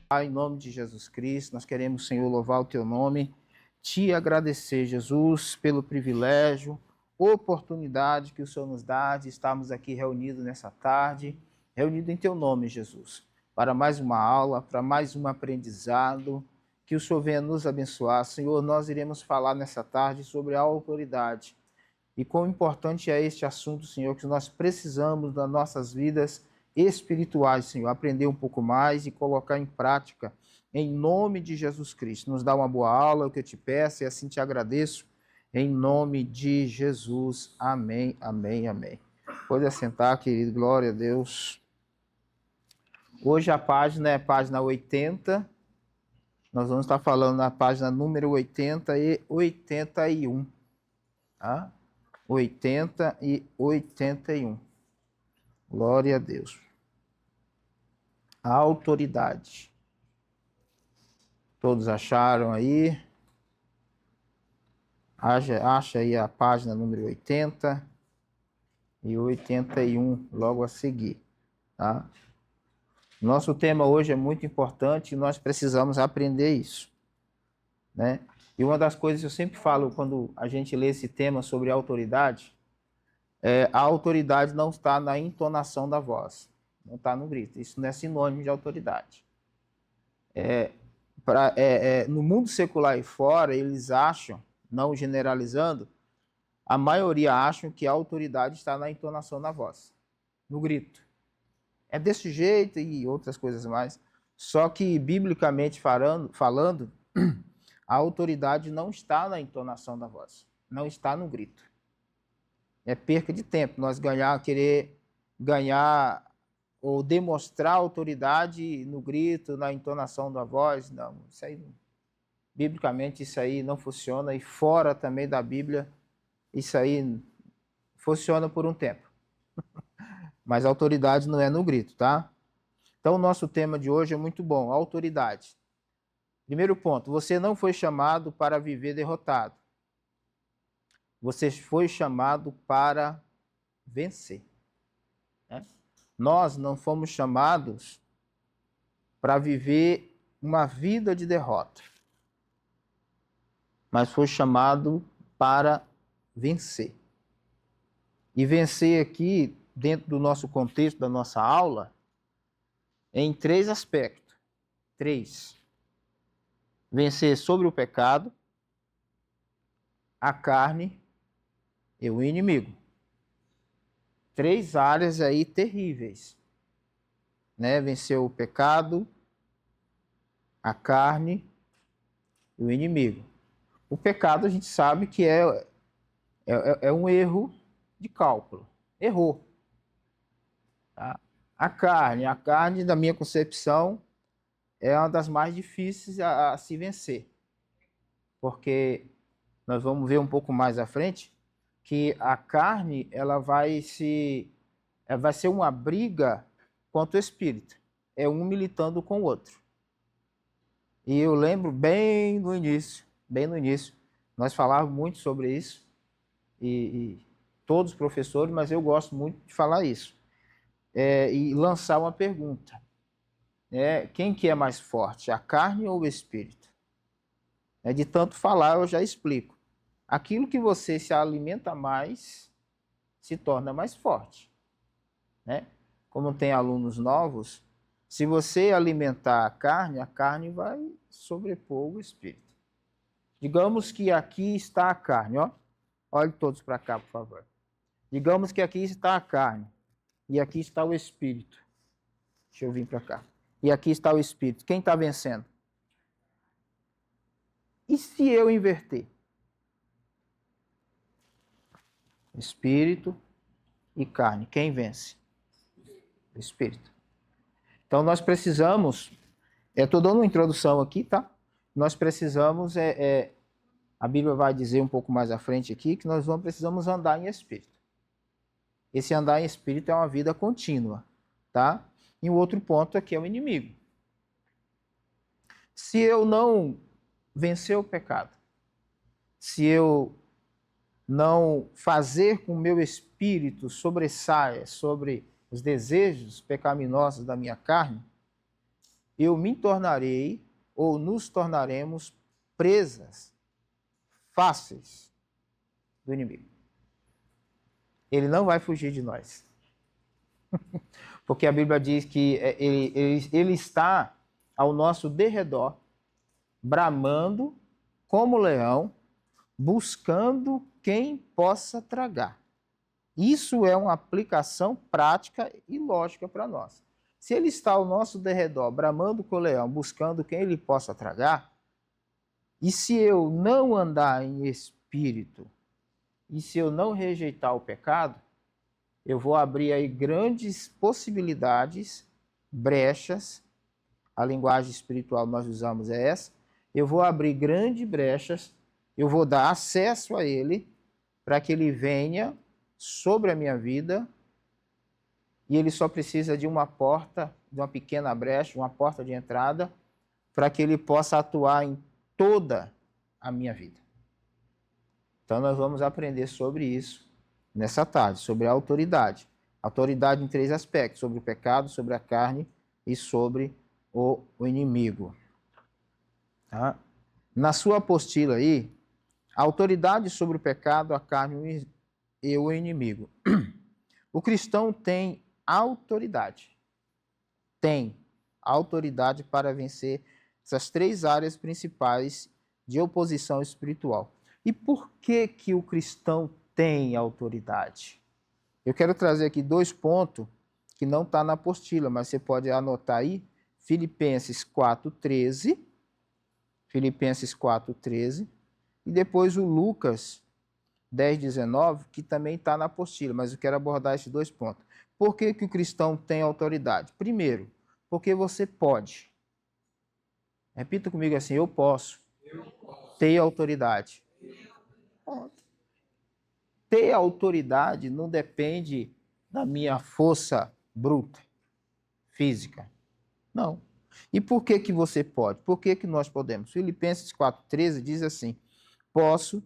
Pai, em nome de Jesus Cristo, nós queremos, Senhor, louvar o Teu nome, te agradecer, Jesus, pelo privilégio, oportunidade que o Senhor nos dá de estarmos aqui reunidos nessa tarde, reunidos em Teu nome, Jesus, para mais uma aula, para mais um aprendizado, que o Senhor venha nos abençoar. Senhor, nós iremos falar nessa tarde sobre a autoridade e quão importante é este assunto, Senhor, que nós precisamos das nossas vidas espirituais, Senhor, aprender um pouco mais e colocar em prática, em nome de Jesus Cristo. Nos dá uma boa aula, é o que eu te peço, e assim te agradeço, em nome de Jesus. Amém, amém, amém. Pode assentar, querido, glória a Deus. Hoje a página é a página 80, nós vamos estar falando na página número 80 e 81, tá? 80 e 81. Glória a Deus. A autoridade. Todos acharam aí? Acha aí a página número 80 e 81 logo a seguir, tá? Nosso tema hoje é muito importante e nós precisamos aprender isso, né? E uma das coisas que eu sempre falo quando a gente lê esse tema sobre autoridade, a autoridade não está na entonação da voz, não está no grito. Isso não é sinônimo de autoridade. No mundo secular e fora, eles acham, não generalizando, a maioria acham que a autoridade está na entonação da voz, no grito. É desse jeito e outras coisas mais. Só que, biblicamente falando, a autoridade não está na entonação da voz, não está no grito. É perca de tempo nós querer ganhar ou demonstrar autoridade no grito, na entonação da voz. Não, isso aí, biblicamente, isso aí não funciona, e fora também da Bíblia, isso aí funciona por um tempo. Mas a autoridade não é no grito, tá? Então, o nosso tema de hoje é muito bom, autoridade. Primeiro ponto, você não foi chamado para viver derrotado. Você foi chamado para vencer, né? Nós não fomos chamados para viver uma vida de derrota, mas foi chamado para vencer. E vencer aqui, dentro do nosso contexto, da nossa aula, em 3 aspectos. 3. Vencer sobre o pecado, a carne e o inimigo. 3 áreas aí terríveis, né? Vencer o pecado, a carne e o inimigo. O pecado a gente sabe que é um erro de cálculo. Errou. Tá? A carne, da minha concepção, é uma das mais difíceis a se vencer. Porque nós vamos ver um pouco mais à frente que a carne ela vai ser uma briga contra o espírito. É um militando com o outro. E eu lembro bem no início, nós falávamos muito sobre isso, e todos os professores, mas eu gosto muito de falar isso. E lançar uma pergunta. Quem que é mais forte, a carne ou o espírito? De tanto falar, eu já explico. Aquilo que você se alimenta mais, se torna mais forte, né? Como tem alunos novos, se você alimentar a carne vai sobrepor o espírito. Digamos que aqui está a carne, ó. Olhem todos para cá, por favor. Digamos que aqui está a carne e aqui está o espírito. Deixa eu vir para cá. E aqui está o espírito. Quem está vencendo? E se eu inverter? Espírito e carne. Quem vence? O espírito. Então nós precisamos, estou dando uma introdução aqui, tá? Nós precisamos, a Bíblia vai dizer um pouco mais à frente aqui, que nós precisamos andar em espírito. Esse andar em espírito é uma vida contínua, tá? E o outro ponto aqui é o inimigo. Se eu não vencer o pecado, se eu não fazer com que o meu espírito sobressaia sobre os desejos pecaminosos da minha carne, eu me tornarei ou nos tornaremos presas fáceis do inimigo. Ele não vai fugir de nós. Porque a Bíblia diz que ele está ao nosso derredor, bramando como leão, buscando quem possa tragar. Isso é uma aplicação prática e lógica para nós. Se ele está ao nosso derredor, bramando com o leão, buscando quem ele possa tragar, e se eu não andar em espírito, e se eu não rejeitar o pecado, eu vou abrir aí grandes possibilidades, brechas, a linguagem espiritual nós usamos é essa, eu vou abrir grandes brechas, eu vou dar acesso a ele, para que ele venha sobre a minha vida, e ele só precisa de uma porta, de uma pequena brecha, uma porta de entrada, para que ele possa atuar em toda a minha vida. Então nós vamos aprender sobre isso nessa tarde, sobre a autoridade. Autoridade em 3 aspectos, sobre o pecado, sobre a carne e sobre o inimigo. Tá? Na sua apostila aí, a autoridade sobre o pecado, a carne e o inimigo. O cristão tem autoridade. Tem autoridade para vencer essas 3 áreas principais de oposição espiritual. E por que que o cristão tem autoridade? Eu quero trazer aqui 2 pontos que não está na apostila, mas você pode anotar aí, Filipenses 4:13, Filipenses 4:13, e depois o Lucas 10:19, que também está na apostila, mas eu quero abordar esses 2 pontos. Por que que o cristão tem autoridade? Primeiro, porque você pode. Repita comigo assim, eu posso ter autoridade. Ter autoridade não depende da minha força bruta, física. Não. E por que que você pode? Por que que nós podemos? Filipenses 4:13 diz assim, posso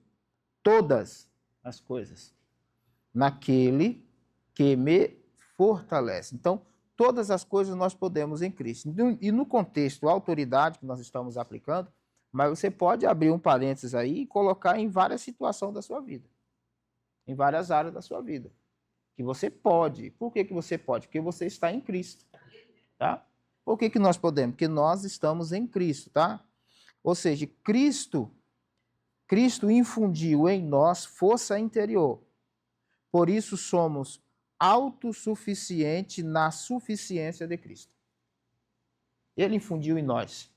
todas as coisas naquele que me fortalece. Então, todas as coisas nós podemos em Cristo. E no contexto autoridade que nós estamos aplicando, mas você pode abrir um parênteses aí e colocar em várias situações da sua vida. Em várias áreas da sua vida. Que você pode. Por que que você pode? Porque você está em Cristo. Tá? Por que que nós podemos? Porque nós estamos em Cristo, tá? Ou seja, Cristo infundiu em nós força interior. Por isso somos autossuficientes na suficiência de Cristo. Ele infundiu em nós.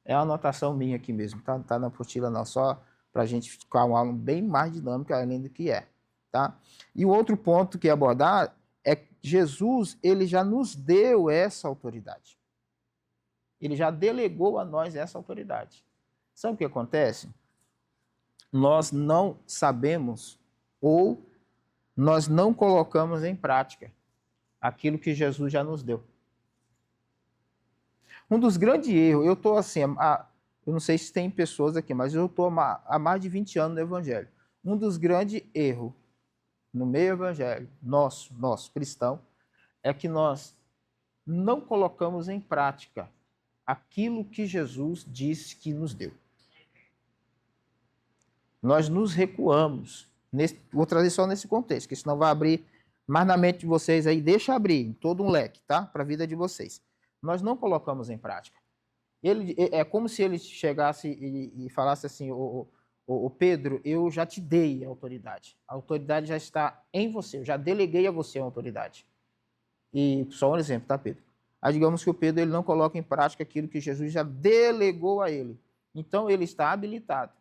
É uma anotação minha aqui mesmo, tá? Não está na apostila não, só para a gente ficar uma aula bem mais dinâmica além do que é. Tá? E o outro ponto que abordar é que Jesus, ele já nos deu essa autoridade. Ele já delegou a nós essa autoridade. Sabe o que acontece? Nós não sabemos ou nós não colocamos em prática aquilo que Jesus já nos deu. Um dos grandes erros, eu estou assim, eu não sei se tem pessoas aqui, mas eu estou há mais de 20 anos no Evangelho. Um dos grandes erros no meio evangélico, nosso cristão, é que nós não colocamos em prática aquilo que Jesus disse que nos deu. Nós nos recuamos. Vou trazer só nesse contexto, que senão vai abrir mais na mente de vocês aí, deixa abrir todo um leque, tá? Para a vida de vocês. Nós não colocamos em prática. É como se ele chegasse e falasse assim, o Pedro, eu já te dei a autoridade. A autoridade já está em você, eu já deleguei a você a autoridade. E só um exemplo, tá, Pedro? Aí digamos que o Pedro ele não coloca em prática aquilo que Jesus já delegou a ele. Então ele está habilitado.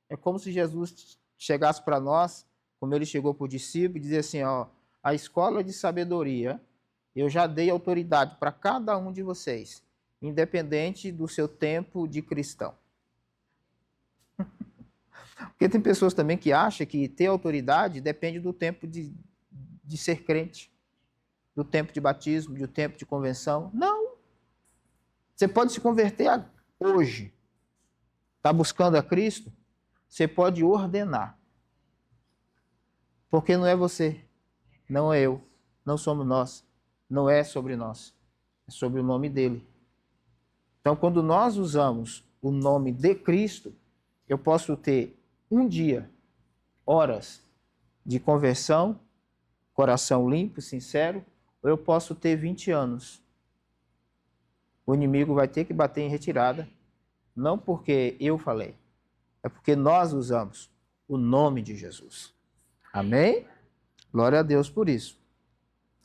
É como se Jesus chegasse para nós, como ele chegou para o discípulo, e dizia assim, ó, a escola de sabedoria, eu já dei autoridade para cada um de vocês, independente do seu tempo de cristão. Porque tem pessoas também que acham que ter autoridade depende do tempo de ser crente, do tempo de batismo, do tempo de convenção. Não. Você pode se converter hoje. Está buscando a Cristo? Você pode ordenar. Porque não é você, não é eu, não somos nós, não é sobre nós, é sobre o nome dele. Então, quando nós usamos o nome de Cristo, eu posso ter um dia, horas de conversão, coração limpo, sincero, ou eu posso ter 20 anos. O inimigo vai ter que bater em retirada, não porque eu falei, é porque nós usamos o nome de Jesus. Amém? Glória a Deus por isso.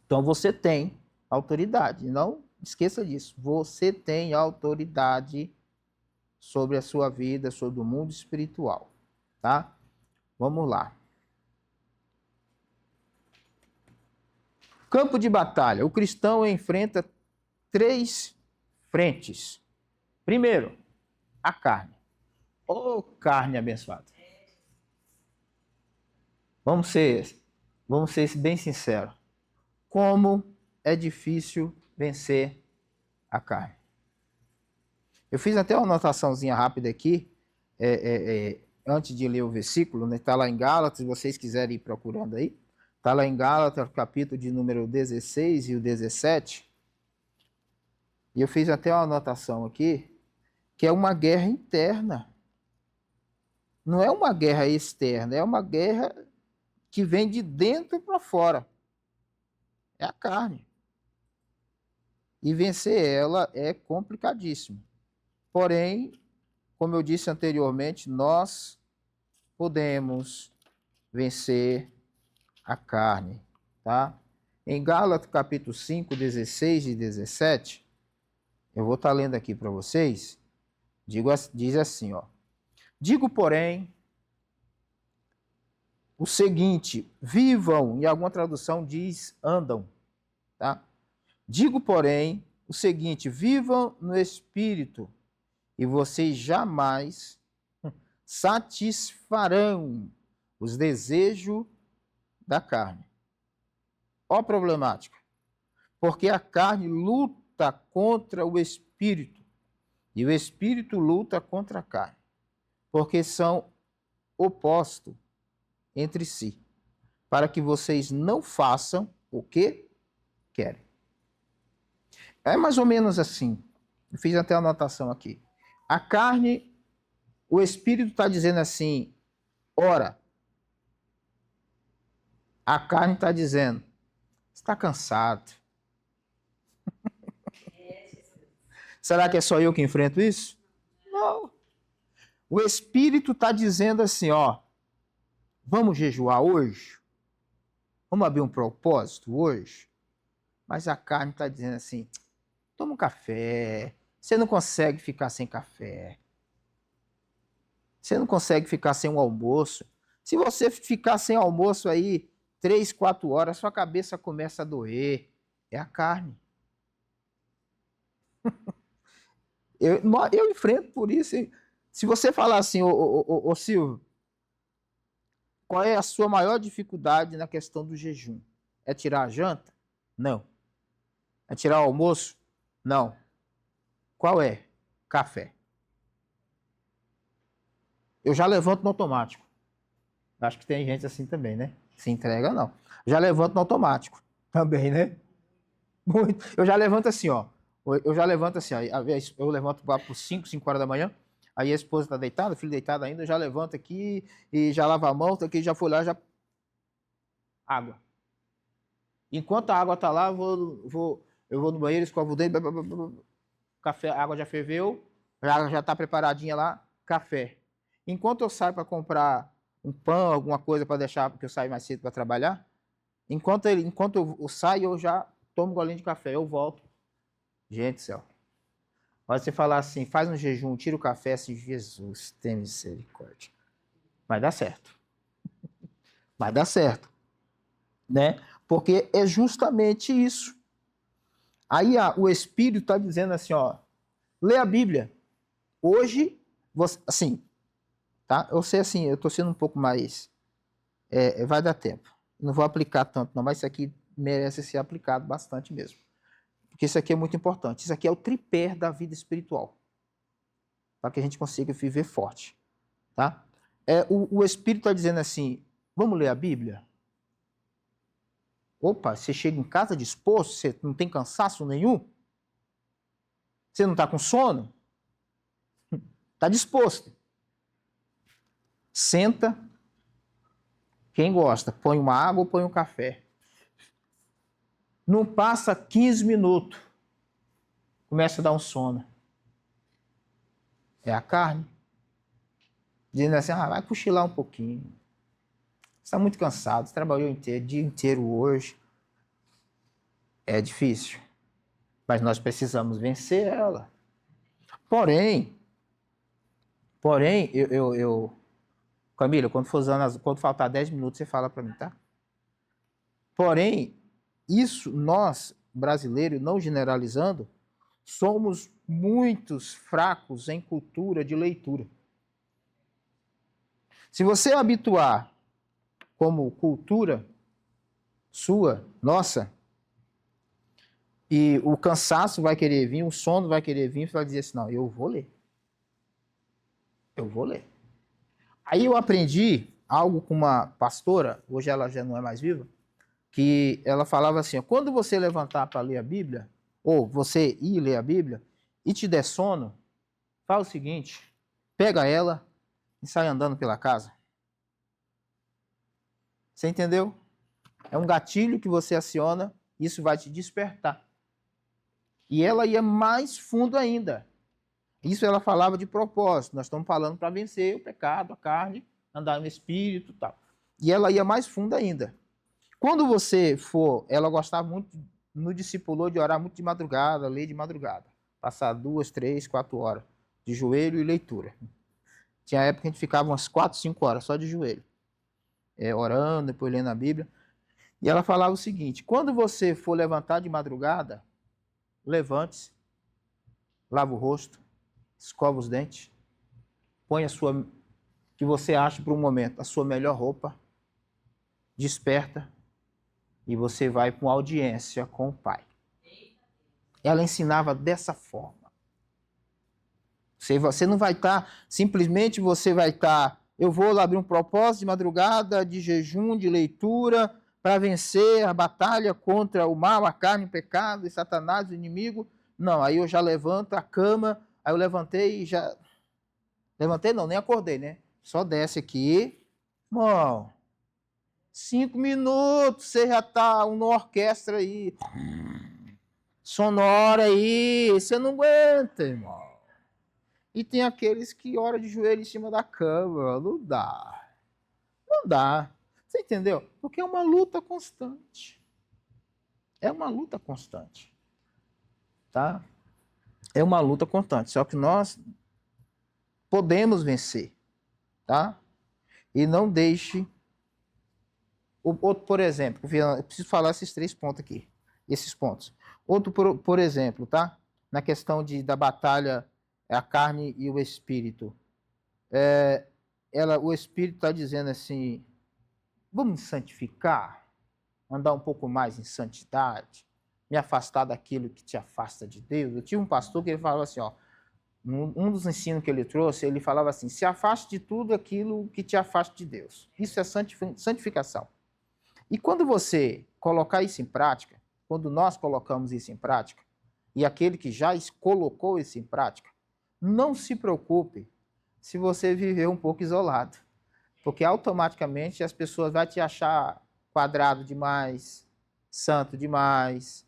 Então você tem autoridade, não esqueça disso. Você tem autoridade sobre a sua vida, sobre o mundo espiritual, tá? Vamos lá. Campo de batalha. O cristão enfrenta 3 frentes. Primeiro, a carne. Ô, carne abençoada. Vamos ser bem sinceros. Como é difícil vencer a carne. Eu fiz até uma anotaçãozinha rápida aqui, antes de ler o versículo, né? Está lá em Gálatas, se vocês quiserem ir procurando aí. Está lá em Gálatas, capítulo de número 16 e o 17. E eu fiz até uma anotação aqui, que é uma guerra interna. Não é uma guerra externa, é uma guerra que vem de dentro para fora. É a carne. E vencer ela é complicadíssimo. Porém, como eu disse anteriormente, nós podemos vencer a carne, tá? Em Gálatas capítulo 5, 16 e 17, eu vou estar lendo aqui para vocês, diz assim, ó. Digo, porém, o seguinte, vivam, e alguma tradução diz andam, tá? Digo, porém, o seguinte, vivam no Espírito, e vocês jamais satisfarão os desejos da carne. Ó problemática. Porque a carne luta contra o Espírito, e o Espírito luta contra a carne, porque são opostos entre si, para que vocês não façam o que querem. É mais ou menos assim. Eu fiz até a anotação aqui. A carne, o Espírito está dizendo assim, ora. A carne está dizendo, está cansado. Será que é só eu que enfrento isso? Não. O Espírito está dizendo assim, ó, vamos jejuar hoje? Vamos abrir um propósito hoje? Mas a carne está dizendo assim, toma um café, você não consegue ficar sem café. Você não consegue ficar sem um almoço. Se você ficar sem almoço aí 3, 4 horas, sua cabeça começa a doer. É a carne. Eu enfrento por isso. Se você falar assim, ô Silvio, qual é a sua maior dificuldade na questão do jejum? É tirar a janta? Não. É tirar o almoço? Não. Qual é? Café. Eu já levanto no automático. Acho que tem gente assim também, né? Se entrega, não. Já levanto no automático. Também, né? Muito. Eu já levanto assim, ó. Eu já levanto assim, ó. Eu levanto lá por 5, 5 horas da manhã. Aí a esposa tá deitada, o filho deitado ainda. Eu já levanto aqui e já lavo a mão. Aqui, já fui lá, já... Água. Enquanto a água tá lá, eu vou no banheiro, escovo o dedo. Café, a água já ferveu. Já tá preparadinha lá. Café. Enquanto eu saio para comprar um pão, alguma coisa para deixar, porque eu saio mais cedo para trabalhar, enquanto eu saio, eu já tomo um golinho de café, eu volto. Gente do céu. Pode você falar assim, faz um jejum, tira o café, assim, Jesus, tem misericórdia. Vai dar certo. Vai dar certo. Né? Porque é justamente isso. Aí o Espírito está dizendo assim, ó, lê a Bíblia. Hoje, você, assim, tá? Eu sei assim, eu estou sendo um pouco mais... vai dar tempo. Não vou aplicar tanto, não, mas isso aqui merece ser aplicado bastante mesmo. Porque isso aqui é muito importante. Isso aqui é o tripé da vida espiritual. Para que a gente consiga viver forte. Tá? O Espírito está dizendo assim, vamos ler a Bíblia? Opa, você chega em casa disposto, você não tem cansaço nenhum? Você não está com sono? Está disposto. Senta. Quem gosta, põe uma água ou põe um café. Não passa 15 minutos. Começa a dar um sono. É a carne. Dizendo assim, vai cochilar um pouquinho. Você está muito cansado, você trabalhou o dia inteiro hoje. É difícil. Mas nós precisamos vencer ela. Porém, Camila, quando faltar 10 minutos, você fala para mim, tá? Porém, isso nós, brasileiros, não generalizando, somos muitos fracos em cultura de leitura. Se você habituar como cultura sua, nossa, e o cansaço vai querer vir, o sono vai querer vir, você vai dizer assim, não, eu vou ler. Eu vou ler. Aí eu aprendi algo com uma pastora, hoje ela já não é mais viva, que ela falava assim, quando você levantar para ler a Bíblia, ou você ir ler a Bíblia, e te der sono, faz o seguinte, pega ela e sai andando pela casa. Você entendeu? É um gatilho que você aciona, isso vai te despertar. E ela ia mais fundo ainda. Isso ela falava de propósito. Nós estamos falando para vencer o pecado, a carne, andar no espírito e tal. E ela ia mais fundo ainda. Quando você for, ela gostava muito, no discipulou, de orar muito de madrugada, ler de madrugada. Passar 2, 3, 4 horas de joelho e leitura. Tinha época que a gente ficava umas 4, 5 horas só de joelho. Orando, depois lendo a Bíblia. E ela falava o seguinte, quando você for levantar de madrugada, levante-se, lava o rosto, escova os dentes, põe a sua, que você acha por um momento, a sua melhor roupa, desperta e você vai para uma audiência com o Pai. Ela ensinava dessa forma. Você não vai estar, simplesmente você vai estar, eu vou abrir um propósito de madrugada, de jejum, de leitura, para vencer a batalha contra o mal, a carne, o pecado, e Satanás, o inimigo. Não, aí eu já levanto a cama, aí eu levantei e já... Levantei não, nem acordei, né? Só desce aqui. Irmão, 5 minutos, você já tá uma orquestra aí. Sonora aí, você não aguenta, irmão. E tem aqueles que oram de joelho em cima da cama. Não dá. Não dá. Você entendeu? Porque é uma luta constante. É uma luta constante. Tá? É uma luta constante. Só que nós podemos vencer. Tá? E não deixe... Outro, por exemplo, eu preciso falar esses 3 pontos aqui. Esses pontos. Outro, por exemplo, tá? Na questão da batalha, a carne e o espírito. O espírito está dizendo assim, vamos santificar, andar um pouco mais em santidade, me afastar daquilo que te afasta de Deus. Eu tive um pastor que ele falava assim, um dos ensinos que ele trouxe, ele falava assim, se afaste de tudo aquilo que te afasta de Deus. Isso é santificação. E quando você colocar isso em prática, quando nós colocamos isso em prática, e aquele que já colocou isso em prática, não se preocupe se você viver um pouco isolado, porque automaticamente as pessoas vão te achar quadrado demais, santo demais.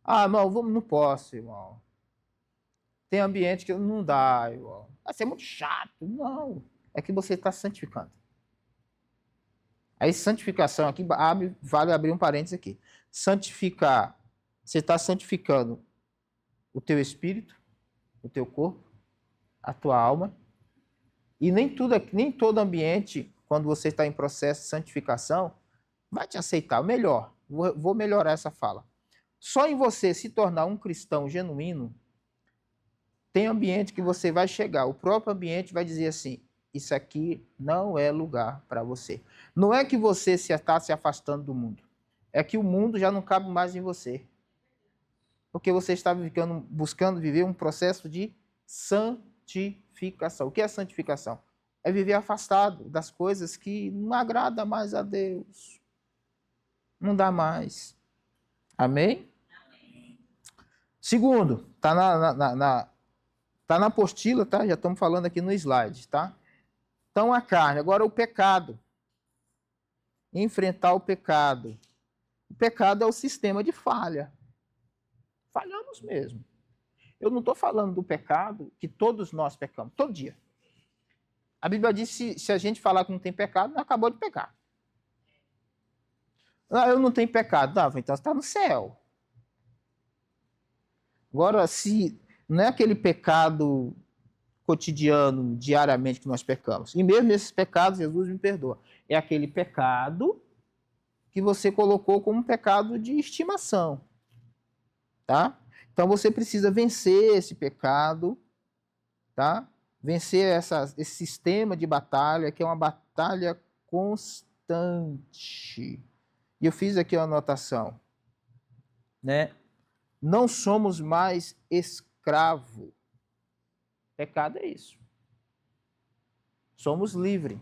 Irmão, não posso, irmão. Tem ambiente que não dá, irmão. Vai ser muito chato. Não, é que você está santificando. Aí santificação aqui, vale abrir um parênteses aqui. Santificar, você está santificando o teu espírito, o teu corpo, a tua alma. E nem todo ambiente, quando você está em processo de santificação, vai te aceitar. Melhor, vou melhorar essa fala. Só em você se tornar um cristão genuíno, tem ambiente que você vai chegar, o próprio ambiente vai dizer assim, isso aqui não é lugar para você. Não é que você está se afastando do mundo. É que o mundo já não cabe mais em você. Porque você está buscando viver um processo de santificação. O que é santificação? É viver afastado das coisas que não agrada mais a Deus. Não dá mais. Amém? Segundo, está tá na apostila, tá? Já estamos falando aqui no slide, tá? Então, a carne. Agora, o pecado. Enfrentar o pecado. O pecado é o sistema de falha. Falhamos mesmo. Eu não estou falando do pecado que todos nós pecamos, todo dia. A Bíblia diz que se a gente falar que não tem pecado, não acabou de pecar. Ah, eu não tenho pecado. Não, então você está no céu. Agora, se não é aquele pecado cotidiano, diariamente que nós pecamos. E mesmo esses pecados, Jesus me perdoa. É aquele pecado que você colocou como um pecado de estimação. Tá? Então você precisa vencer esse pecado, tá? Vencer esse sistema de batalha, que é uma batalha constante. E eu fiz aqui uma anotação, né? Não somos mais escravo. Pecado é isso. Somos livres.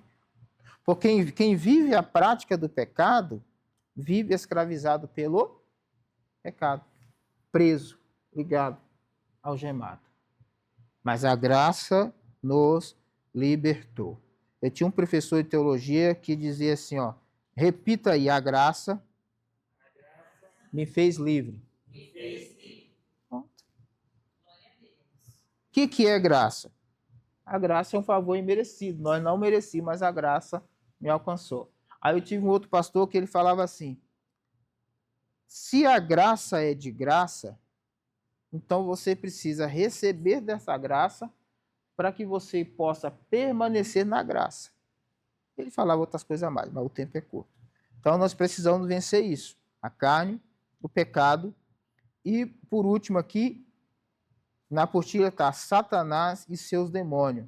Porque quem vive a prática do pecado, vive escravizado pelo pecado. Preso, ligado, algemado. Mas a graça nos libertou. Eu tinha um professor de teologia que dizia assim, ó, repita aí, a graça me fez livre. O que é graça? A graça é um favor imerecido. Nós não merecíamos, mas a graça me alcançou. Aí eu tive um outro pastor que ele falava assim, se a graça é de graça, então você precisa receber dessa graça para que você possa permanecer na graça. Ele falava outras coisas a mais, mas o tempo é curto. Então nós precisamos vencer isso. A carne, o pecado e, por último aqui, na apostila está Satanás e seus demônios.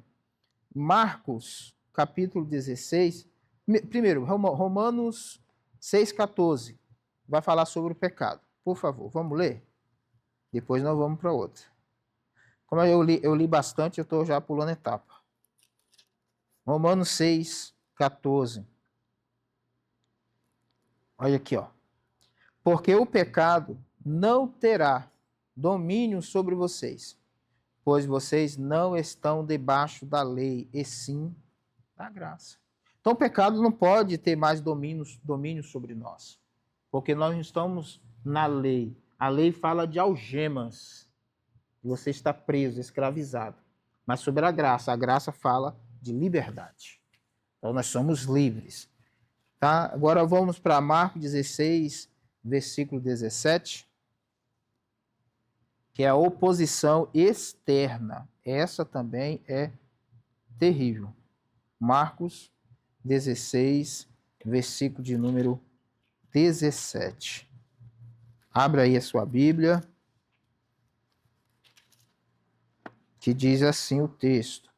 Marcos, capítulo 16. Primeiro, Romanos 6,14. Vai falar sobre o pecado. Por favor, vamos ler? Depois nós vamos para outra. Como eu li bastante, eu estou já pulando etapa. Romanos 6,14. Olha aqui, ó. Porque o pecado não terá domínio sobre vocês, pois vocês não estão debaixo da lei, e sim da graça. Então o pecado não pode ter mais domínio sobre nós, porque nós não estamos na lei. A lei fala de algemas. Você está preso, escravizado. Mas sobre a graça fala de liberdade. Então nós somos livres. Tá? Agora vamos para Marcos 16, versículo 17, que é a oposição externa. Essa também é terrível. Marcos 16, versículo de número 17. Abra aí a sua Bíblia, que diz assim o texto.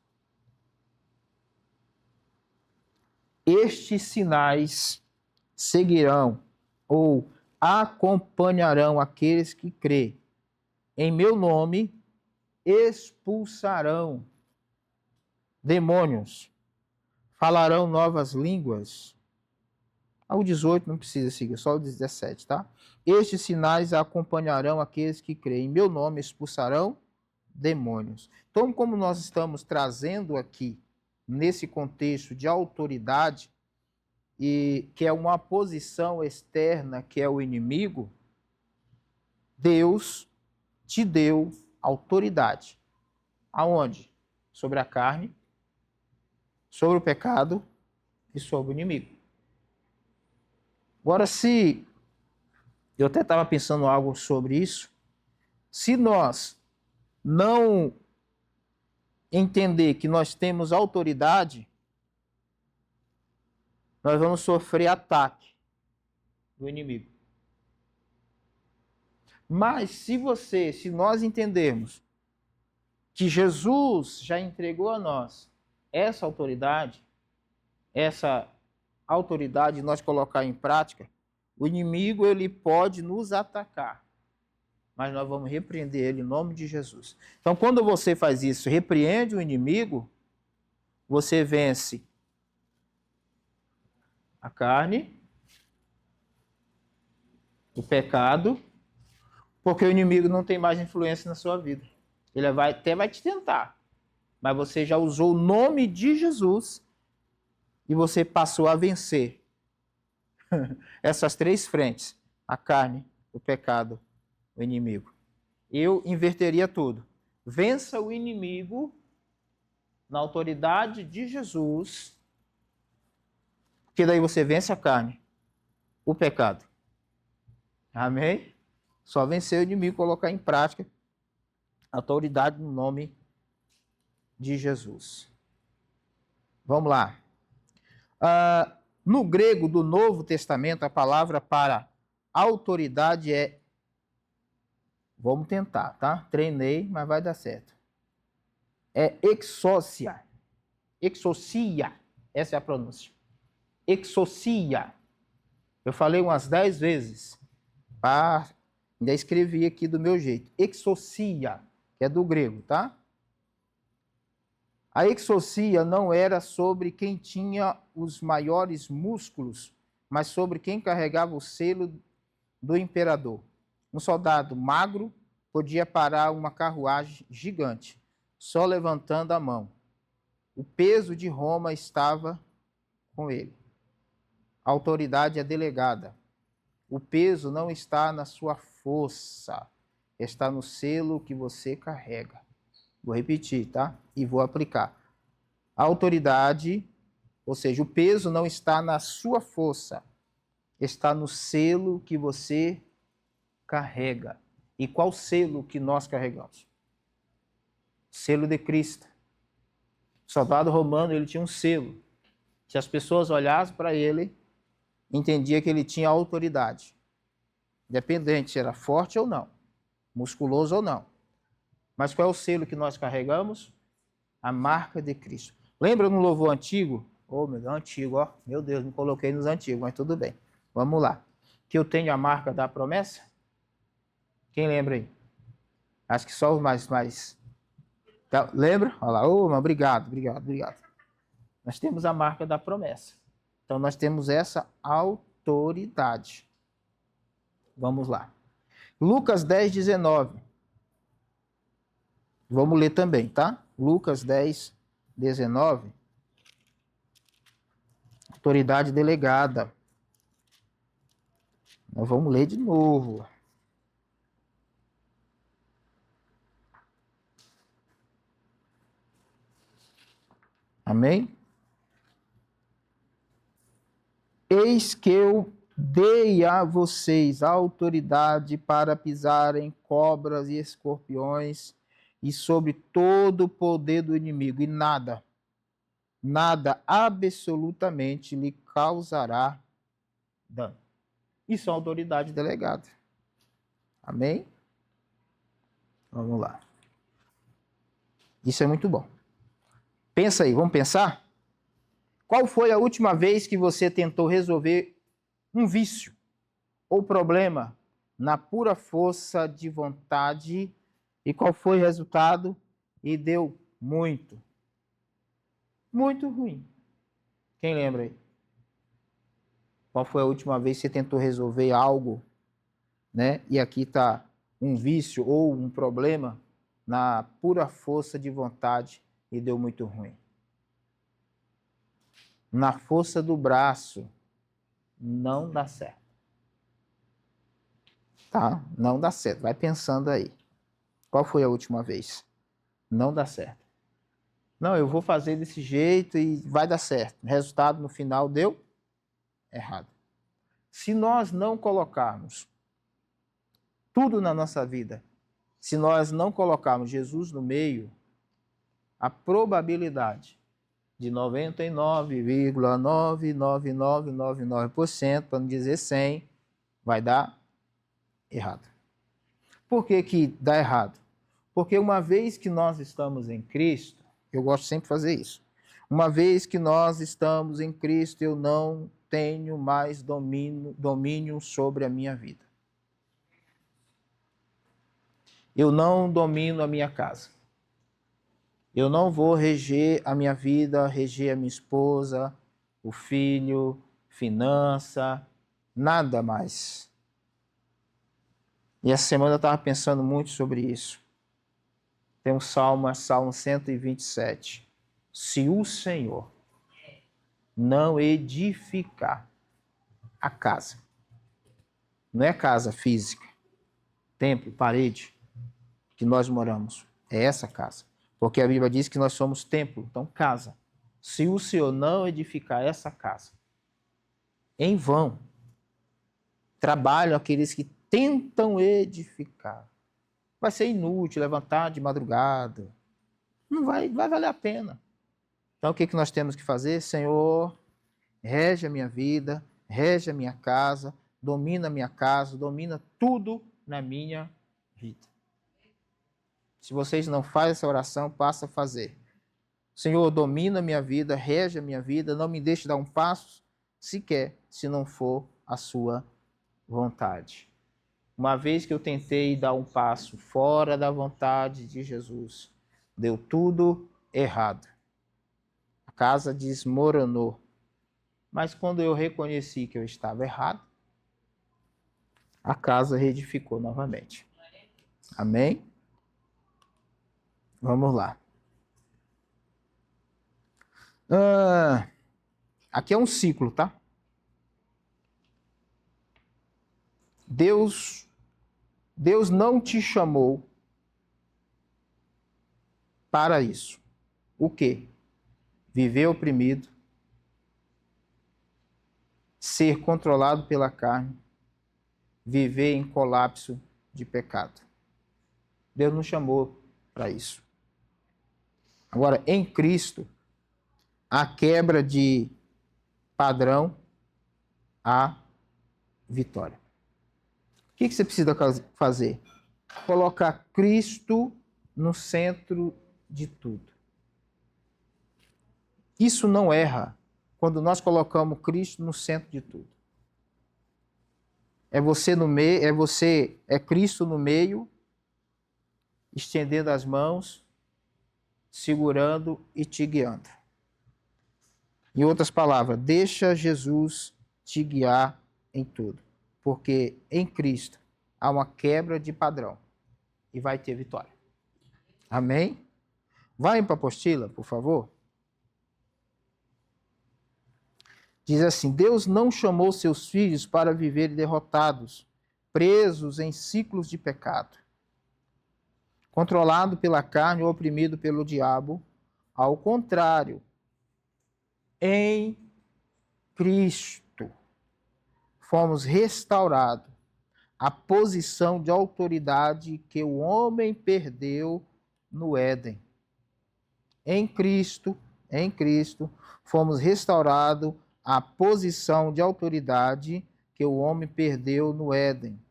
Estes sinais seguirão ou acompanharão aqueles que crêem. Em meu nome expulsarão demônios, falarão novas línguas. O 18 não precisa seguir, só o 17, tá? Estes sinais acompanharão aqueles que creem. Em meu nome expulsarão demônios. Então, como nós estamos trazendo aqui, nesse contexto de autoridade, e que é uma posição externa, que é o inimigo, Deus te deu autoridade. Aonde? Sobre a carne, sobre o pecado e sobre o inimigo. Agora, se eu até estava pensando algo sobre isso, se nós não entender que nós temos autoridade, nós vamos sofrer ataque do inimigo. Mas se nós entendermos que Jesus já entregou a nós essa autoridade nós colocar em prática, o inimigo ele pode nos atacar, mas nós vamos repreender ele em nome de Jesus. Então, quando você faz isso, repreende o inimigo, você vence a carne, o pecado, Porque o inimigo não tem mais influência na sua vida. Ele até vai te tentar. Mas você já usou o nome de Jesus e você passou a vencer essas três frentes: a carne, o pecado, o inimigo. Eu inverteria tudo. Vença o inimigo na autoridade de Jesus, que daí você vence a carne, o pecado. Amém? Só vencer o inimigo, colocar em prática a autoridade no nome de Jesus. Vamos lá. No grego do Novo Testamento, a palavra para autoridade é... Vamos tentar, tá? Treinei, mas vai dar certo. É exousia. Exousia. Essa é a pronúncia. Exousia. Eu falei umas 10 vezes. Ainda escrevi aqui do meu jeito. Exousia, que é do grego, tá? A exousia não era sobre quem tinha os maiores músculos, mas sobre quem carregava o selo do imperador. Um soldado magro podia parar uma carruagem gigante, só levantando a mão. O peso de Roma estava com ele. A autoridade é delegada. O peso não está na sua força, está no selo que você carrega. Vou repetir, tá? E vou aplicar. A autoridade, ou seja, o peso não está na sua força, está no selo que você carrega. E qual selo que nós carregamos? Selo de Cristo. O soldado romano, ele tinha um selo. Se as pessoas olhassem para ele, entendia que ele tinha autoridade. Independente se era forte ou não, musculoso ou não. Mas qual é o selo que nós carregamos? A marca de Cristo. Lembra no louvor antigo? Oh, meu Deus, antigo, ó. Meu Deus, me coloquei nos antigos, mas tudo bem. Vamos lá. Que eu tenho a marca da promessa? Quem lembra aí? Acho que só os mais... Lembra? Olha lá. Oh, obrigado. Nós temos a marca da promessa. Então, nós temos essa autoridade. Vamos lá. Lucas 10, 19. Vamos ler também, tá? Lucas 10, 19. Autoridade delegada. Nós vamos ler de novo. Amém? Eis que eu dei a vocês a autoridade para pisarem cobras e escorpiões e sobre todo o poder do inimigo, e nada absolutamente lhe causará dano. Isso é uma autoridade delegada. Amém? Vamos lá. Isso é muito bom. Pensa aí, vamos pensar? Qual foi a última vez que você tentou resolver um vício ou problema na pura força de vontade, e qual foi o resultado? E deu muito ruim. Quem lembra aí? Qual foi a última vez que você tentou resolver algo, né? E aqui está um vício ou um problema na pura força de vontade e deu muito ruim. Na força do braço, não dá certo. Tá? Não dá certo. Vai pensando aí. Qual foi a última vez? Não dá certo. Não, eu vou fazer desse jeito e vai dar certo. O resultado no final deu errado. Se nós não colocarmos tudo na nossa vida, se nós não colocarmos Jesus no meio, a probabilidade de 99,99999%, para não dizer 100%, vai dar errado. Por que que dá errado? Porque uma vez que nós estamos em Cristo, eu gosto sempre de fazer isso, uma vez que nós estamos em Cristo, eu não tenho mais domínio sobre a minha vida. Eu não domino a minha casa. Eu não vou reger a minha vida, reger a minha esposa, o filho, finança, nada mais. E essa semana eu estava pensando muito sobre isso. Tem um salmo, Salmo 127. Se o Senhor não edificar a casa, não é casa física, templo, parede, que nós moramos, é essa casa. Porque a Bíblia diz que nós somos templo, então casa. Se o Senhor não edificar essa casa, em vão trabalham aqueles que tentam edificar. Vai ser inútil levantar de madrugada. Não vai valer a pena. Então, o que nós temos que fazer? Senhor, rege a minha vida, rege a minha casa, domina a minha casa, domina tudo na minha vida. Se vocês não fazem essa oração, passa a fazer. Senhor, domina a minha vida, rege a minha vida, não me deixe dar um passo sequer, se não for a sua vontade. Uma vez que eu tentei dar um passo fora da vontade de Jesus, deu tudo errado. A casa desmoronou. Mas quando eu reconheci que eu estava errado, a casa reedificou novamente. Amém? Vamos lá. Aqui é um ciclo, tá? Deus não te chamou para isso. O quê? Viver oprimido, ser controlado pela carne, viver em colapso de pecado. Deus nos chamou para isso. Agora, em Cristo, a quebra de padrão, a vitória. O que você precisa fazer? Colocar Cristo no centro de tudo. Isso não erra quando nós colocamos Cristo no centro de tudo. É você no meio, é Cristo no meio, estendendo as mãos, segurando e te guiando. Em outras palavras, deixa Jesus te guiar em tudo, porque em Cristo há uma quebra de padrão e vai ter vitória. Amém? Vai para a apostila, por favor. Diz assim: Deus não chamou seus filhos para viverem derrotados, presos em ciclos de pecado, controlado pela carne ou oprimido pelo diabo. Ao contrário, em Cristo fomos restaurados à posição de autoridade que o homem perdeu no Éden. Em Cristo, fomos restaurados à posição de autoridade que o homem perdeu no Éden.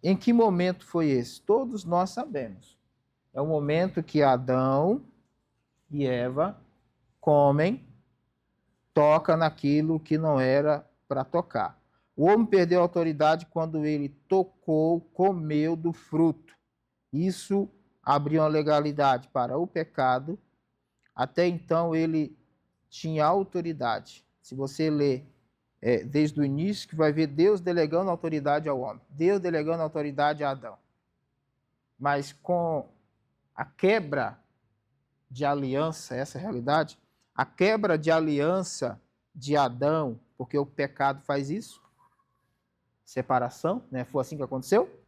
Em que momento foi esse? Todos nós sabemos. É o momento que Adão e Eva comem, toca naquilo que não era para tocar. O homem perdeu a autoridade quando ele tocou, comeu do fruto. Isso abriu uma legalidade para o pecado. Até então ele tinha autoridade. Se você ler desde o início, que vai ver Deus delegando autoridade ao homem. Deus delegando autoridade a Adão. Mas com a quebra de aliança, essa é a realidade, a quebra de aliança de Adão, porque o pecado faz isso, separação, né? Foi assim que aconteceu?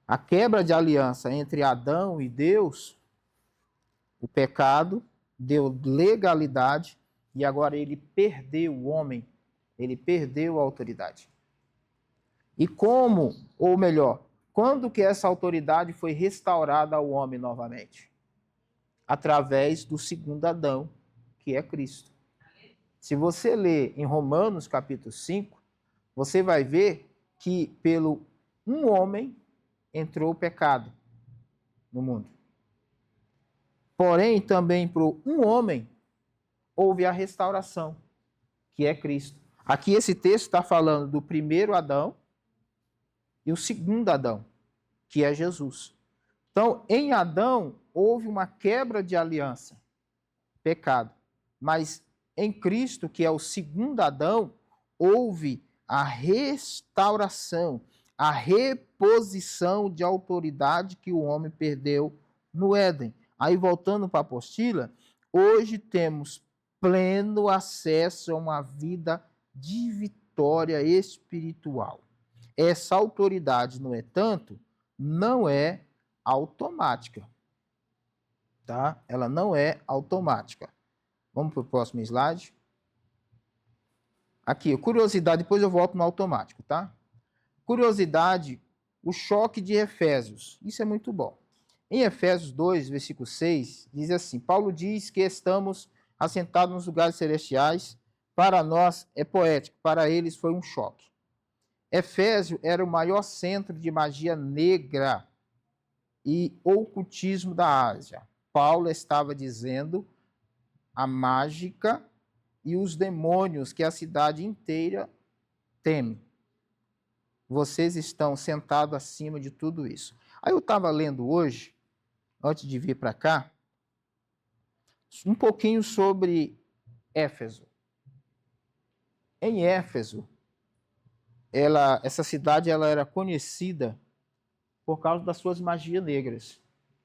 A quebra de aliança entre Adão e Deus, o pecado deu legalidade e agora ele perdeu o homem, ele perdeu a autoridade. E como, ou melhor, quando que essa autoridade foi restaurada ao homem novamente? Através do segundo Adão, que é Cristo. Se você ler em Romanos capítulo 5, você vai ver que pelo um homem entrou o pecado no mundo. Porém, também por um homem houve a restauração, que é Cristo. Aqui esse texto está falando do primeiro Adão e o segundo Adão, que é Jesus. Então, em Adão houve uma quebra de aliança, pecado. Mas em Cristo, que é o segundo Adão, houve a restauração. a reposição de autoridade que o homem perdeu no Éden. Aí, voltando para a apostila, hoje temos pleno acesso a uma vida de vitória espiritual. Essa autoridade, no entanto, não é automática. Tá? Ela não é automática. Vamos para o próximo slide. Aqui, curiosidade, depois eu volto no automático, tá? Curiosidade, o choque de Efésios. Isso é muito bom. Em Efésios 2, versículo 6, diz assim: Paulo diz que estamos assentados nos lugares celestiais. Para nós é poético, para eles foi um choque. Efésio era o maior centro de magia negra e ocultismo da Ásia. Paulo estava dizendo a mágica e os demônios que a cidade inteira teme. Vocês estão sentados acima de tudo isso. Aí eu estava lendo hoje, antes de vir para cá, um pouquinho sobre Éfeso. Em Éfeso, essa cidade ela era conhecida por causa das suas magias negras.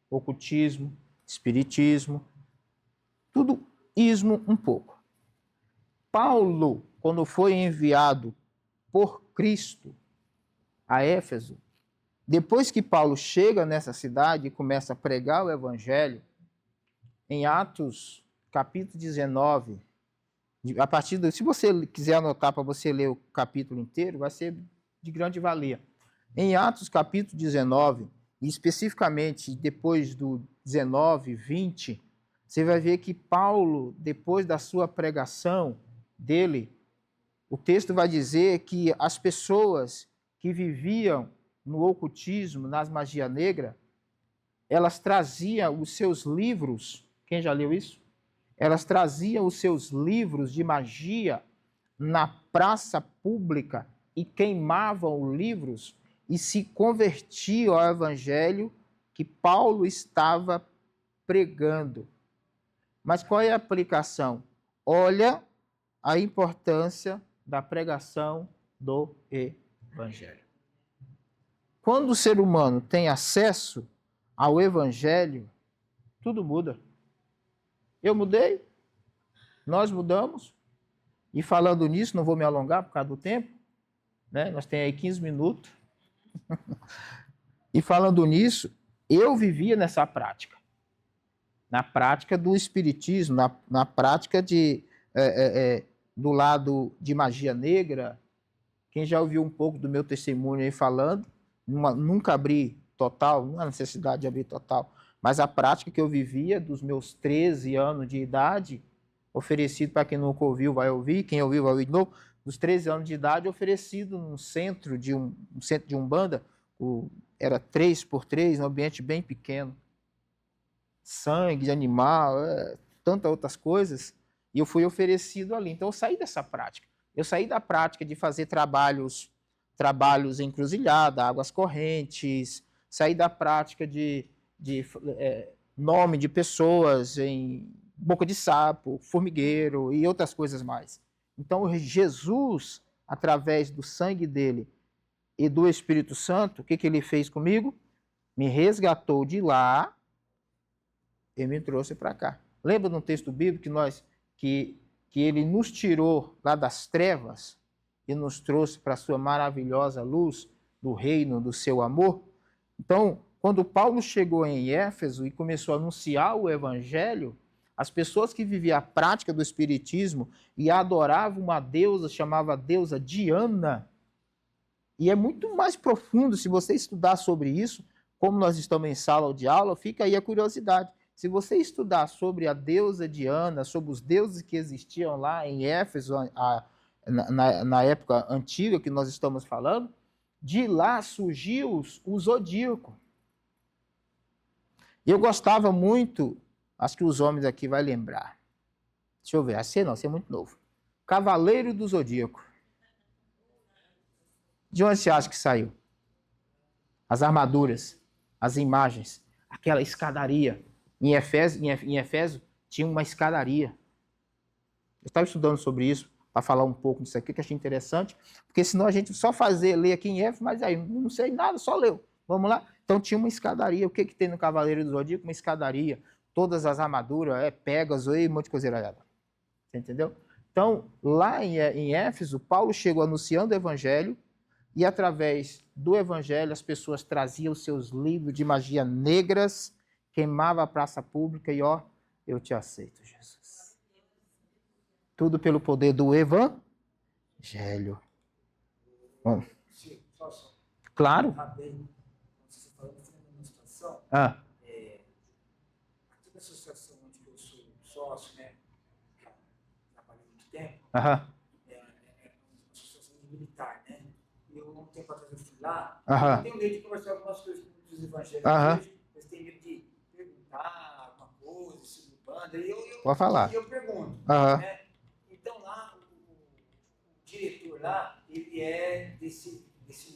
Ocultismo, espiritismo, tudo ismo um pouco. Paulo, quando foi enviado por Cristo a Éfeso, depois que Paulo chega nessa cidade e começa a pregar o evangelho, em Atos, capítulo 19, a partir do, se você quiser anotar para você ler o capítulo inteiro, vai ser de grande valia. Em Atos, capítulo 19, e especificamente depois do 19, 20, você vai ver que Paulo, depois da sua pregação dele, o texto vai dizer que as pessoas que viviam no ocultismo, nas magia negra, elas traziam os seus livros, quem já leu isso? Elas traziam os seus livros de magia na praça pública e queimavam os livros e se convertiam ao evangelho que Paulo estava pregando. Mas qual é a aplicação? Olha a importância da pregação do evangelho. Quando o ser humano tem acesso ao evangelho, tudo muda. Eu mudei, nós mudamos, e falando nisso, não vou me alongar por causa do tempo, né? Nós temos aí 15 minutos, e falando nisso, eu vivia nessa prática, na prática do espiritismo, na prática do lado de magia negra. Quem já ouviu um pouco do meu testemunho aí falando, nunca abri total, não há necessidade de abrir total, mas a prática que eu vivia dos meus 13 anos de idade, oferecido para quem nunca ouviu, vai ouvir, quem ouviu, vai ouvir de novo, dos 13 anos de idade, oferecido num centro de Umbanda, era 3x3, um ambiente bem pequeno, sangue de animal, tantas outras coisas, e eu fui oferecido ali. Então eu saí dessa prática. Eu saí da prática de fazer trabalhos em encruzilhada, águas correntes, saí da prática de nome de pessoas em boca de sapo, formigueiro e outras coisas mais. Então Jesus, através do sangue dele e do Espírito Santo, o que ele fez comigo? Me resgatou de lá e me trouxe para cá. Lembra no texto bíblico que ele nos tirou lá das trevas e nos trouxe para a sua maravilhosa luz do reino do seu amor? Então, quando Paulo chegou em Éfeso e começou a anunciar o evangelho, as pessoas que viviam a prática do espiritismo e adoravam uma deusa chamada deusa Diana, e é muito mais profundo se você estudar sobre isso, como nós estamos em sala de aula, fica aí a curiosidade. Se você estudar sobre a deusa Diana, sobre os deuses que existiam lá em Éfeso, na época antiga que nós estamos falando, de lá surgiu o zodíaco. Eu gostava muito, acho que os homens aqui vão lembrar. Deixa eu ver, você é muito novo. Cavaleiro do Zodíaco. De onde você acha que saiu? As armaduras, as imagens, aquela escadaria. Em Efésio tinha uma escadaria. Eu estava estudando sobre isso. para falar um pouco disso aqui, que eu achei interessante, porque senão a gente só ler aqui em Éfeso, mas aí não sei nada, só leu. Vamos lá? Então tinha uma escadaria. O que tem no Cavaleiro do Zodíaco? Uma escadaria. Todas as armaduras, Pégaso e um monte de coisa. Você entendeu? Então, lá em Éfeso, Paulo chegou anunciando o evangelho, e através do evangelho as pessoas traziam seus livros de magia negras, queimavam a praça pública e eu te aceito, Jesus. Tudo pelo poder do evangelho. Bom, claro. Aqui na associação onde eu sou sócio, né? Trabalhei muito tempo. É uma associação militar, né? E eu, um tempo atrás, eu fui lá. Eu tenho medo de conversar algumas coisas com os evangélicos. Eles têm medo de perguntar alguma coisa sobre banda. Pode falar. E eu pergunto. Né? Então, lá, o diretor lá, ele é desse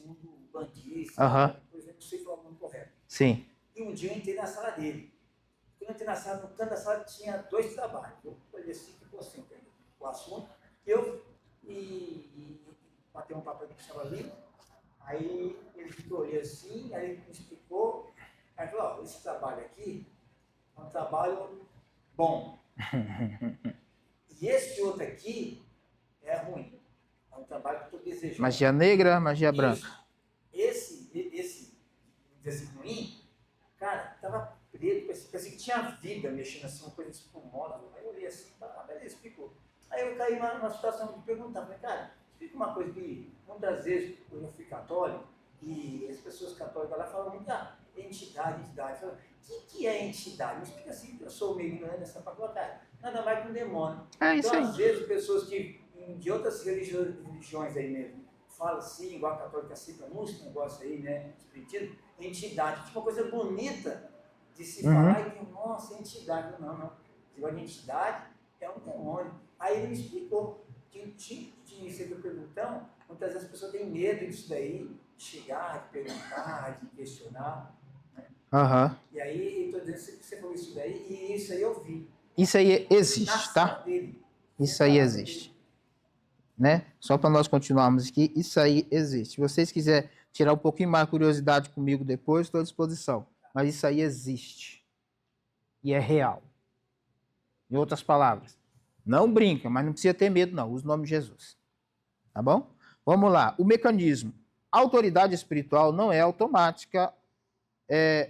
mundo bandista. Por exemplo, não sei falar o nome correto. Sim. E um dia eu entrei na sala dele. Quando eu entrei na sala, no canto da sala tinha 2 trabalhos. Eu olhei assim, ficou assim, o assunto. Eu batei um papel que estava ali. Aí ele ficou olhando assim, aí ele me explicou. Aí ele falou, esse trabalho aqui é um trabalho bom. E esse outro aqui é ruim. É um trabalho que eu estou desejando. Magia negra, magia branca. Esse ruim, cara, tava preto, parecia que tinha vida mexendo assim, uma coisa espumosa. Aí eu olhei assim, beleza, explicou. Aí eu caí numa situação de perguntar, falei, cara, explica uma coisa que muitas vezes eu fui católico e as pessoas católicas lá falam muito, entidade. Eu falo, o que é entidade? Me explica assim, eu sou meio ignorante nessa palavra, cara, nada mais que um demônio. Isso então, às vezes, pessoas de outras religiões aí mesmo, fala assim, igual a católica cita muito esse negócio aí, né, espiritismo, entidade, tipo uma coisa bonita de se falar e que, nossa, entidade. Não. Esse negócio de entidade é um demônio. Aí ele me explicou que o tipo de ser perguntão, muitas vezes as pessoas têm medo disso daí, de chegar, de perguntar, de questionar. Né? E aí, estou dizendo que você falou isso daí, e isso aí eu vi. Isso aí existe, tá? Isso aí existe. Né? Só para nós continuarmos aqui, isso aí existe. Se vocês quiserem tirar um pouquinho mais de curiosidade comigo depois, estou à disposição. Mas isso aí existe. E é real. Em outras palavras, não brinca, mas não precisa ter medo, não. Use o nome de Jesus. Tá bom? Vamos lá. O mecanismo. A autoridade espiritual não é automática.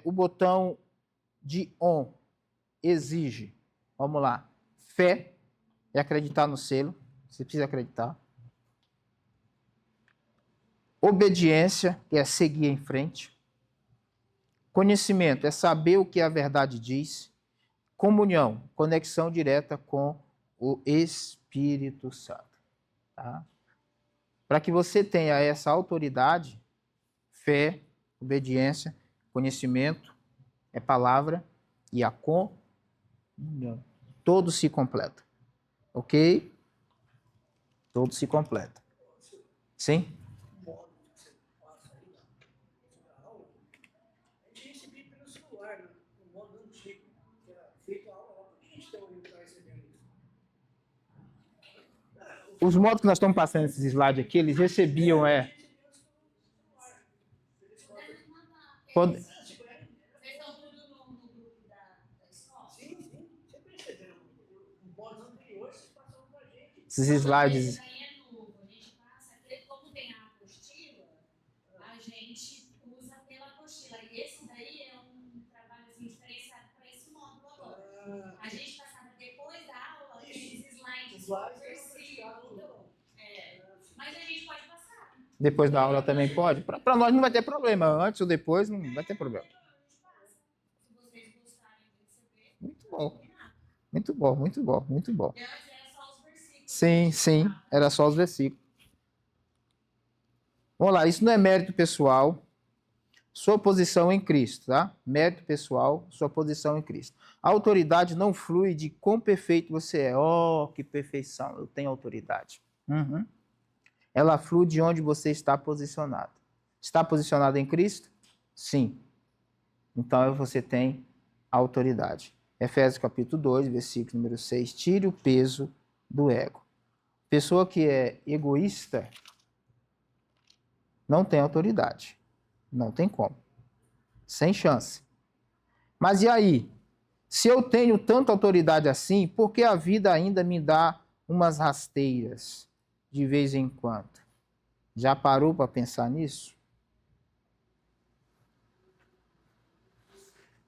O botão de on exige, vamos lá, fé é acreditar no selo. Você precisa acreditar. Obediência, que é seguir em frente. Conhecimento é saber o que a verdade diz. Comunhão, conexão direta com o Espírito Santo. Tá? Para que você tenha essa autoridade, fé, obediência, conhecimento, é palavra e a comunhão. Todo se completa. Ok? Todo se completa. Sim? Os modos que nós estamos passando esses slides aqui, eles recebiam esses slides. Como tem a apostila, a gente usa pela apostila. E esse daí é um trabalho assim, diferenciado para esse módulo agora. A gente passava depois da aula esses slides versículo. Mas a gente pode passar. Depois da aula também pode? Para nós não vai ter problema. Antes ou depois não vai ter problema. Se vocês gostarem de receber. Muito bom. Muito bom, muito bom, muito bom. Era só os versículos. Sim, era só os versículos. Vamos lá, isso não é mérito pessoal, sua posição em Cristo, tá? Mérito pessoal, sua posição em Cristo. A autoridade não flui de quão perfeito você é. Oh, que perfeição, eu tenho autoridade. Ela flui de onde você está posicionado. Está posicionado em Cristo? Sim. Então você tem autoridade. Efésios capítulo 2, versículo número 6. Tire o peso do ego. Pessoa que é egoísta não tem autoridade. Não tem como. Sem chance. Mas e aí? Se eu tenho tanta autoridade assim, por que a vida ainda me dá umas rasteiras de vez em quando? Já parou para pensar nisso?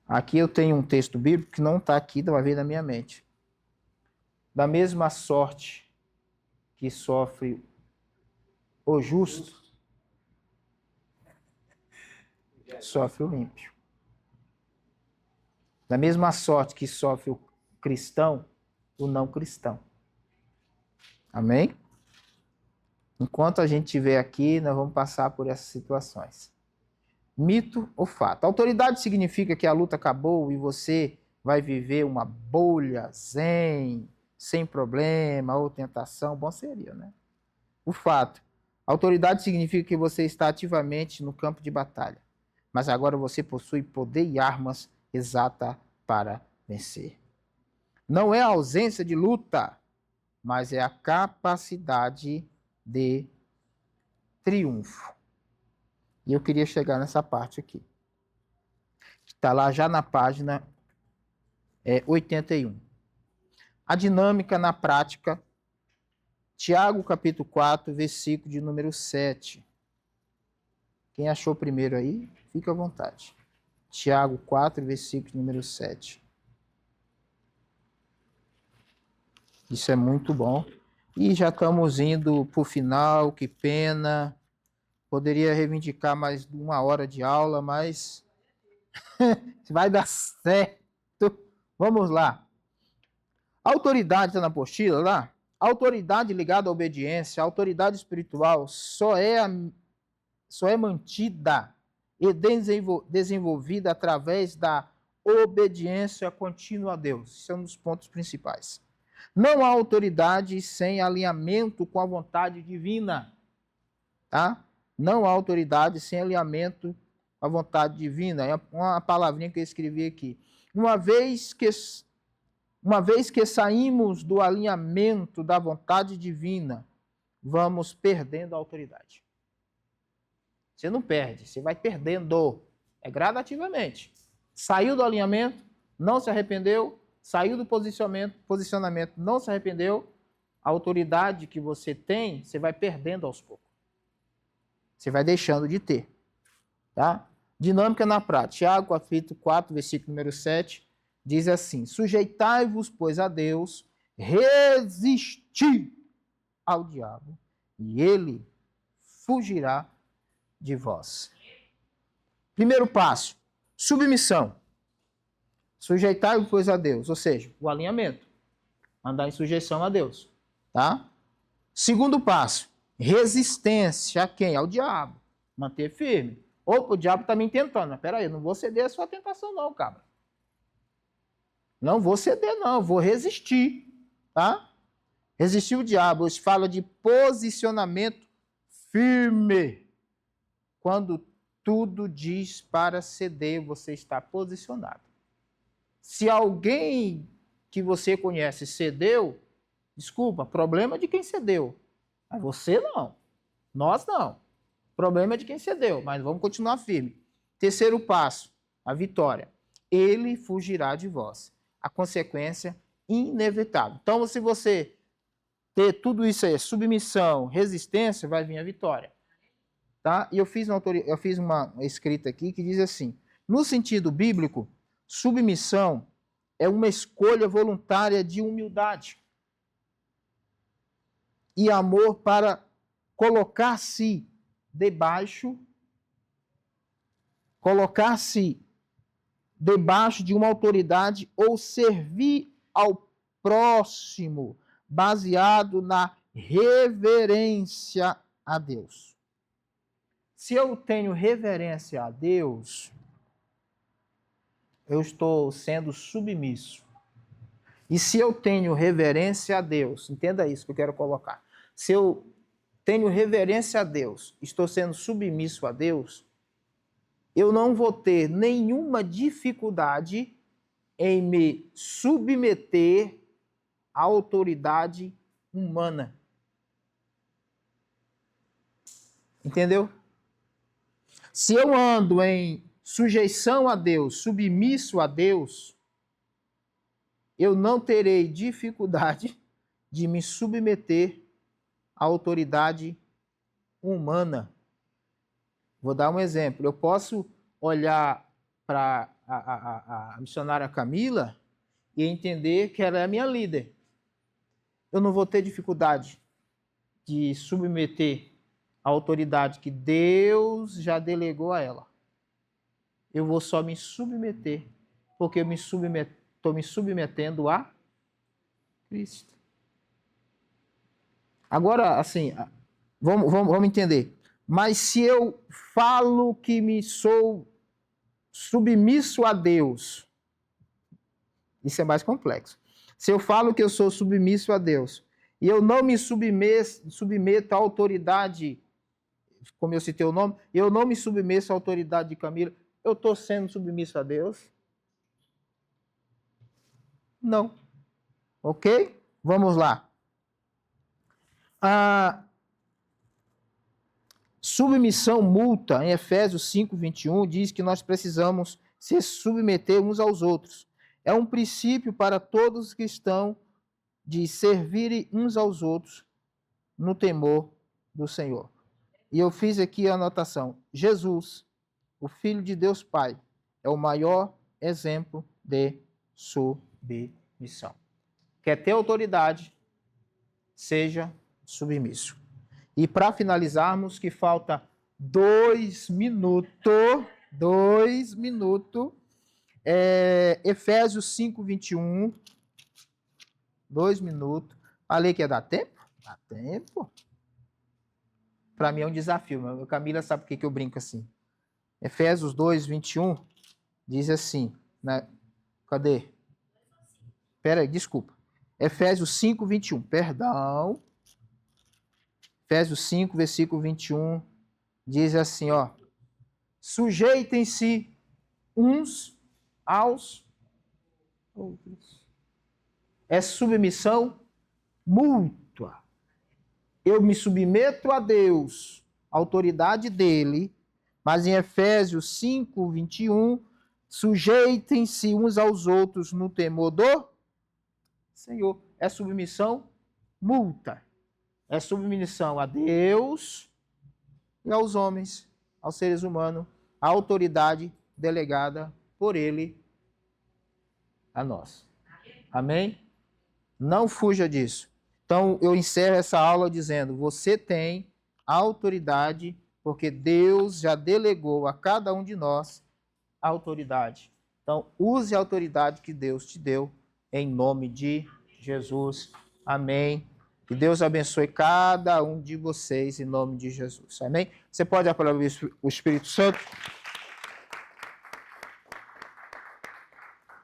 Aqui eu tenho um texto bíblico que não está aqui, vai ver na minha mente. Da mesma sorte que sofre o justo, sofre o ímpio. Da mesma sorte que sofre o cristão, o não cristão. Amém? Enquanto a gente estiver aqui, nós vamos passar por essas situações. Mito ou fato? Autoridade significa que a luta acabou e você vai viver uma bolha zen, sem problema ou tentação. Bom seria, né? O fato. Autoridade significa que você está ativamente no campo de batalha. Mas agora você possui poder e armas exata para vencer. Não é a ausência de luta, mas é a capacidade de triunfo. E eu queria chegar nessa parte aqui. Está lá já na página 81. A dinâmica na prática. Tiago, capítulo 4, versículo de número 7. Quem achou primeiro aí, fica à vontade. Tiago 4, versículo número 7. Isso é muito bom. E já estamos indo para o final, que pena. Poderia reivindicar mais 1 hora de aula, mas vai dar certo. Vamos lá. Autoridade está na apostila lá? Autoridade ligada à obediência, a autoridade espiritual só é mantida e desenvolvida através da obediência contínua a Deus. Isso é um dos pontos principais. Não há autoridade sem alinhamento com a vontade divina. Tá? Não há autoridade sem alinhamento com a vontade divina. É uma palavrinha que eu escrevi aqui. Uma vez que saímos do alinhamento da vontade divina, vamos perdendo a autoridade. Você não perde, você vai perdendo. É gradativamente. Saiu do alinhamento, não se arrependeu, saiu do posicionamento, não se arrependeu, a autoridade que você tem, você vai perdendo aos poucos. Você vai deixando de ter. Tá? Dinâmica na prática. Tiago, capítulo 4, versículo número 7, diz assim: sujeitai-vos, pois, a Deus, resisti ao diabo, e ele fugirá de vós. Primeiro passo, submissão. Sujeitai-vos, pois, a Deus, ou seja, o alinhamento. Andar em sujeição a Deus. Tá? Segundo passo, resistência a quem? Ao diabo. Manter firme. Opa, o diabo está me tentando. Mas peraí, eu não vou ceder a sua tentação não, cabra. Não vou ceder não, vou resistir. Tá? Resistir o diabo. Isso fala de posicionamento firme. Quando tudo diz para ceder, você está posicionado. Se alguém que você conhece cedeu, desculpa, problema é de quem cedeu. Mas você não. Nós não. Problema é de quem cedeu, mas vamos continuar firme. Terceiro passo, a vitória. Ele fugirá de vós. A consequência inevitável. Então, se você ter tudo isso aí, submissão, resistência, vai vir a vitória. Tá? E eu fiz uma escrita aqui que diz assim: no sentido bíblico, submissão é uma escolha voluntária de humildade e amor para colocar-se debaixo de uma autoridade ou servir ao próximo, baseado na reverência a Deus. Se eu tenho reverência a Deus, eu estou sendo submisso. E se eu tenho reverência a Deus, entenda isso que eu quero colocar. Se eu tenho reverência a Deus, estou sendo submisso a Deus, eu não vou ter nenhuma dificuldade em me submeter à autoridade humana. Entendeu? Se eu ando em sujeição a Deus, submisso a Deus, eu não terei dificuldade de me submeter à autoridade humana. Vou dar um exemplo. Eu posso olhar para a missionária Camila e entender que ela é a minha líder. Eu não vou ter dificuldade de submeter a autoridade que Deus já delegou a ela. Eu vou só me submeter, porque eu estou me submetendo a Cristo. Agora, assim, vamos entender. Mas se eu falo que me sou submisso a Deus, isso é mais complexo. Se eu falo que eu sou submisso a Deus e eu não me submeto à autoridade, como eu citei o nome, eu não me submeto à autoridade de Camila, eu estou sendo submisso a Deus? Não. Ok? Vamos lá. A submissão multa, em Efésios 5, 21, diz que nós precisamos se submeter uns aos outros. É um princípio para todos os cristãos de servirem uns aos outros no temor do Senhor. E eu fiz aqui a anotação. Jesus, o Filho de Deus Pai, é o maior exemplo de submissão. Quer ter autoridade? Seja submisso. E para finalizarmos, que falta 2 minutos, Efésios 5, 21, 2 minutos. Falei que ia dar tempo? Dá tempo. Para mim é um desafio. A Camila sabe por que eu brinco assim. Efésios 2, 21, diz assim, né? Cadê? Espera aí, desculpa. Efésios 5, 21, perdão. Efésios 5, versículo 21, diz assim, ó. Sujeitem-se uns aos outros. É submissão mútua. Eu me submeto a Deus, a autoridade dele, mas em Efésios 5, 21, sujeitem-se uns aos outros no temor do Senhor. É submissão mútua. É submissão a Deus e aos homens, aos seres humanos, a autoridade delegada por ele a nós. Amém? Não fuja disso. Então, eu encerro essa aula dizendo, você tem autoridade, porque Deus já delegou a cada um de nós a autoridade. Então, use a autoridade que Deus te deu, em nome de Jesus. Amém. Que Deus abençoe cada um de vocês, em nome de Jesus. Amém? Você pode aplaudir o Espírito Santo?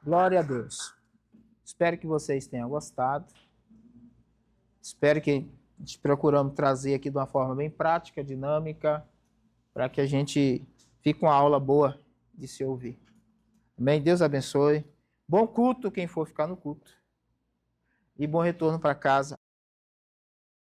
Glória a Deus. Espero que vocês tenham gostado. Espero que procuramos trazer aqui de uma forma bem prática, dinâmica, para que a gente fique uma aula boa de se ouvir. Amém? Deus abençoe. Bom culto quem for ficar no culto. E bom retorno para casa.